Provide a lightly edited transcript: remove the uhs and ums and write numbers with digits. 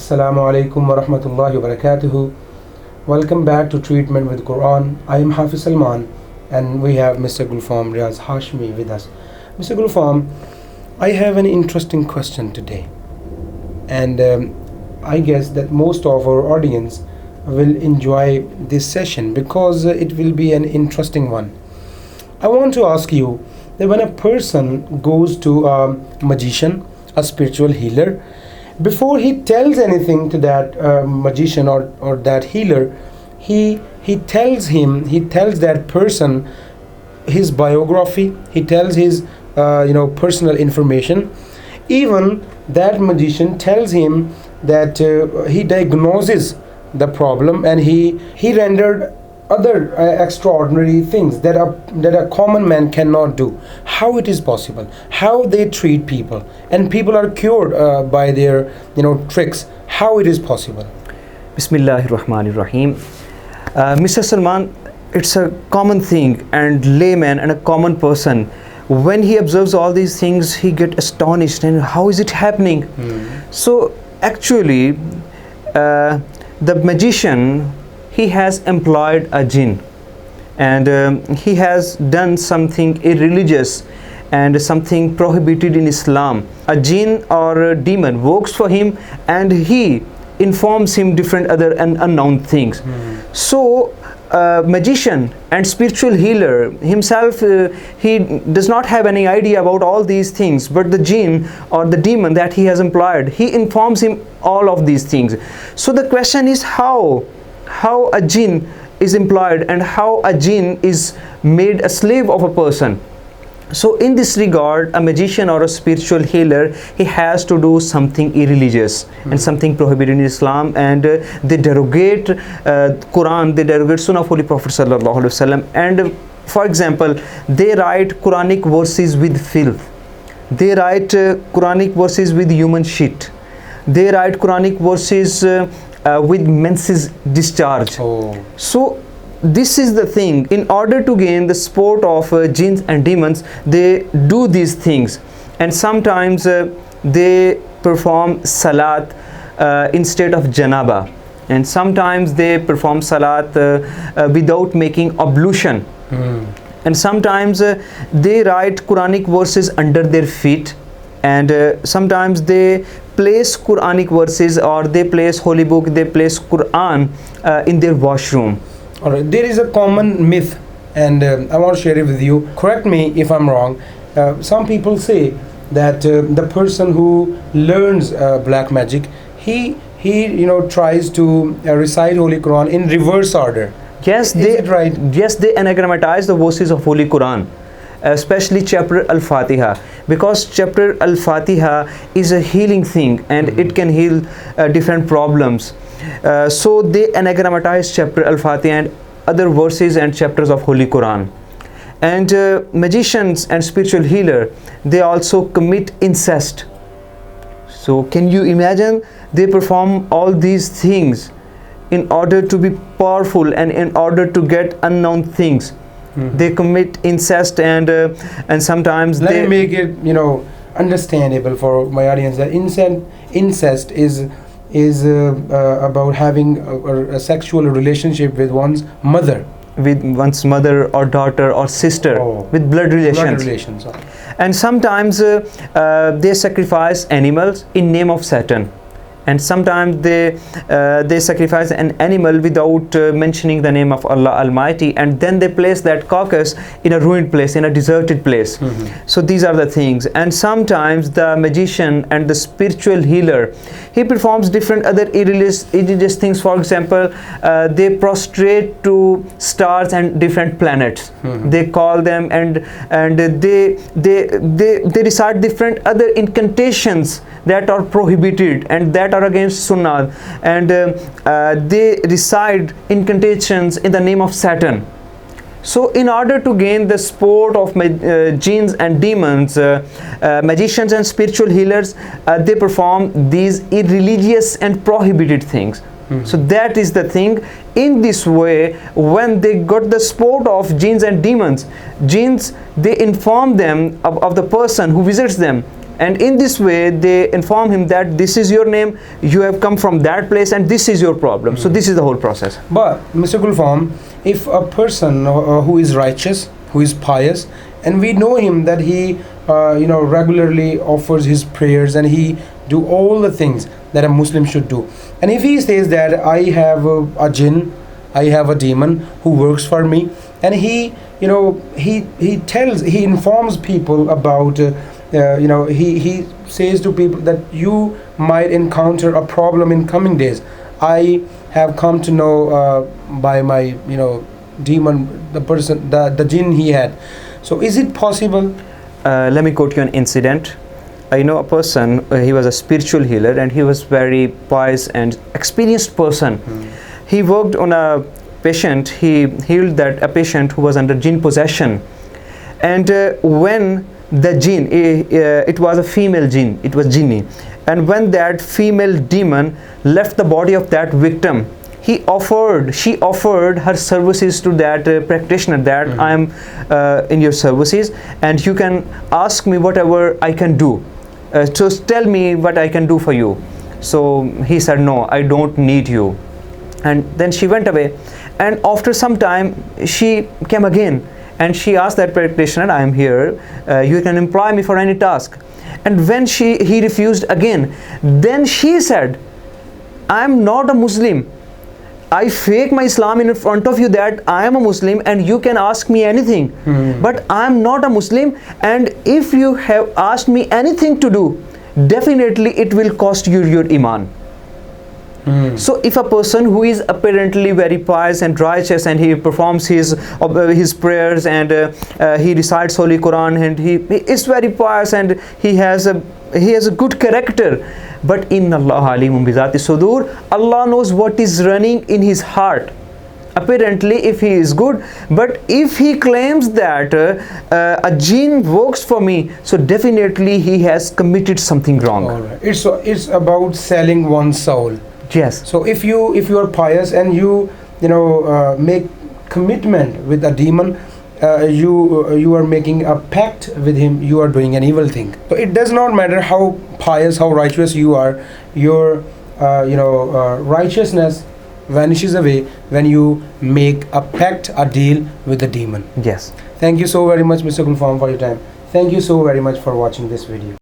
Assalamu alaikum wa rahmatullahi wa barakatuhu. Welcome back to Treatment with Quran. I am Hafiz Salman and we have Mr. Gulfam Riaz Hashmi with us. Mr. Gulfam, I have an interesting question today, and I guess that most of our audience will enjoy this session because it will be an interesting one. I want to ask you that when a person goes to a magician, a spiritual healer, before he tells anything to that magician or that healer, he tells that person his biography, he tells his personal information. Even that magician tells him that he diagnoses the problem, and he rendered other extraordinary things that a common man cannot do. How it is possible? How they treat people, and people are cured by their tricks. How it is possible? Bismillahir Rahmanir Rahim. Mr. Salman, it's a common thing, and layman and a common person, when he observes all these things, he gets astonished, and how is it happening? So actually the magician, he has employed a jinn, and he has done something irreligious and something prohibited in Islam. A jinn or a demon works for him, and he informs him different other and unknown things. So magician and spiritual healer himself, he does not have any idea about all these things, but the jinn or the demon that he has employed, he informs him all of these things. So the question is how a jinn is employed and how a jinn is made a slave of a person. So in this regard, a magician or a spiritual healer, he has to do something irreligious and something prohibited in Islam, and they derogate Quran, they derogate sunnah of Holy Prophet sallallahu alaihi wasallam. And for example, they write Quranic verses with filth, they write Quranic verses with human shit, they write Quranic verses with menses discharge. So this is the thing. In order to gain the support of jinns and demons, they do these things, and sometimes they perform salat instead of janaba, and sometimes they perform salat without making ablution, and sometimes they write Quranic verses under their feet, and sometimes they place Quranic verses, or they place holy book, they place Quran in their washroom. Alright, there is a common myth, and I want to share it with you. Correct me if I'm wrong. Some people say that the person who learns black magic, he tries to recite Holy Quran in reverse order. Yes, Yes, they anagrammatize the verses of Holy Quran, especially chapter Al-Fatiha, because chapter Al-Fatiha is a healing thing, and it can heal different problems. So they anagrammatize chapter Al-Fatiha and other verses and chapters of Holy Quran. And magicians and spiritual healer, they also commit incest. So can you imagine? They perform all these things in order to be powerful and in order to get unknown things. They commit incest, and sometimes let me make it understandable for my audience that incest is about having a sexual relationship with one's mother, or daughter or sister, with blood relations. And sometimes they sacrifice animals in name of Satan, and sometimes they sacrifice an animal without mentioning the name of Allah Almighty, and then they place that carcass in a ruined place, in a deserted place. So these are the things. And sometimes the magician and the spiritual healer, he performs different other irreligious things. For example, they prostrate to stars and different planets. They call them, and they recite different other incantations that are prohibited and that are against sunnah, and they recite incantations in the name of Satan. So in order to gain the support of jinns and demons, magicians and spiritual healers, they perform these irreligious and prohibited things. So that is the thing. In this way, when they got the support of jinns and demons, jinns, they inform them of the person who visits them, and in this way they inform him that this is your name, you have come from that place, and this is your problem. So this is the whole process. But Mr. Gulfam, if a person who is righteous, who is pious, and we know him that he regularly offers his prayers and he do all the things that a Muslim should do, and if he says that I have a jinn, I have a demon who works for me, and he informs people about he says to people that you might encounter a problem in coming days. I have come to know by my demon, the person, the jinn he had. So is it possible? Let me quote you an incident. I know a person, he was a spiritual healer, and he was very pious and experienced person. He worked on a patient, he healed a patient who was under jinn possession, and when the jinn, it was a female jinn, it was jinni, and when that female demon left the body of that victim, she offered her services to that practitioner, that I am in your services and you can ask me whatever I can do, so tell me what I can do for you. So he said, no, I don't need you. And then she went away, and after some time she came again and she asked that practitioner, I am here, you can employ me for any task. And when he refused again, then she said, I am not a Muslim, I fake my Islam in front of you that I am a Muslim and you can ask me anything, but I am not a Muslim, and if you have asked me anything to do, definitely it will cost you your iman. So if a person who is apparently very pious and righteous and he performs his prayers and he recites Holy Quran and he is very pious and he has a good character, but inna Allah alimun bi zati sudur, Allah knows what is running in his heart. Apparently if he is good, but if he claims that a jinn works for me, so definitely he has committed something wrong. All right. It's about selling one's soul. Yes. So if you are pious and you make commitment with a demon, you are making a pact with him, you are doing an evil thing. So it does not matter how pious, how righteous you are, your righteousness vanishes away when you make a pact, a deal with the demon. Yes. Thank you so very much, Mr. Gulfam, for your time. Thank you so very much for watching this video.